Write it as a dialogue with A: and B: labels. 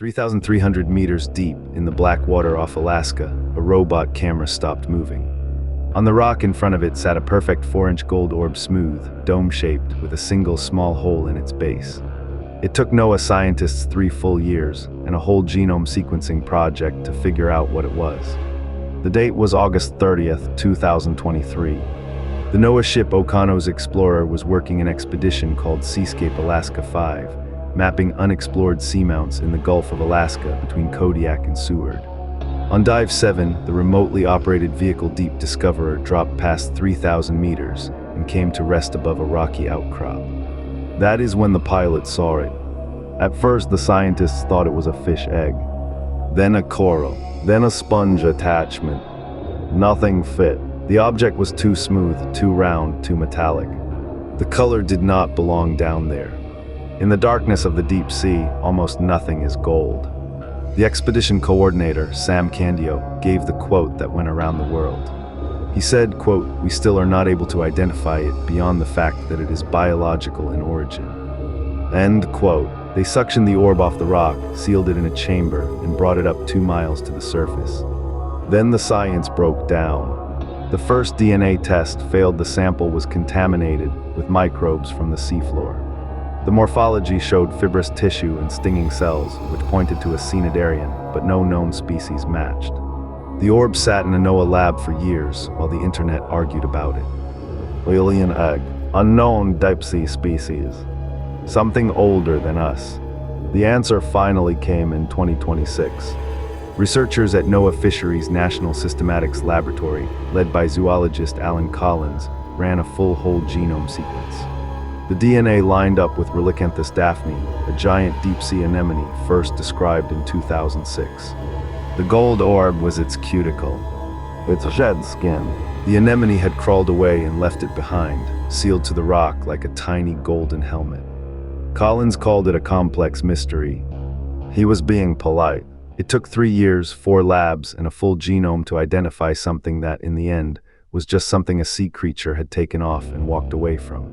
A: 3,300 meters deep in the black water off Alaska, a robot camera stopped moving. On the rock in front of it sat a perfect 4-inch gold orb, smooth, dome-shaped, with a single small hole in its base. It took NOAA scientists 3 full years and a whole genome sequencing project to figure out what it was. The date was August 30th, 2023. The NOAA ship Okeanos Explorer was working an expedition called Seascape Alaska 5, mapping unexplored seamounts in the Gulf of Alaska between Kodiak and Seward. On Dive 7, the remotely operated vehicle Deep Discoverer dropped past 3,000 meters and came to rest above a rocky outcrop. That is when the pilot saw it. At first, the scientists thought it was a fish egg, then a coral, then a sponge attachment. Nothing fit. The object was too smooth, too round, too metallic. The color did not belong down there. In the darkness of the deep sea, almost nothing is gold. The expedition coordinator, Sam Candio, gave the quote that went around the world. He said, quote, "We still are not able to identify it beyond the fact that it is biological in origin." End quote. They suctioned the orb off the rock, sealed it in a chamber, and brought it up 2 miles to the surface. Then the science broke down. The first DNA test failed. The sample was contaminated with microbes from the seafloor. The morphology showed fibrous tissue and stinging cells, which pointed to a cnidarian, but no known species matched. The orb sat in a NOAA lab for years, while the internet argued about it. Alien egg, unknown deepsea species, something older than us. The answer finally came in 2026. Researchers at NOAA Fisheries National Systematics Laboratory, led by zoologist Alan Collins, ran a full whole genome sequence. The DNA lined up with Relicanthus daphneae, a giant deep-sea anemone first described in 2006. The gold orb was its cuticle, its shed skin. The anemone had crawled away and left it behind, sealed to the rock like a tiny golden helmet. Collins called it a complex mystery. He was being polite. It took 3 years, 4 labs, and a full genome to identify something that, in the end, was just something a sea creature had taken off and walked away from.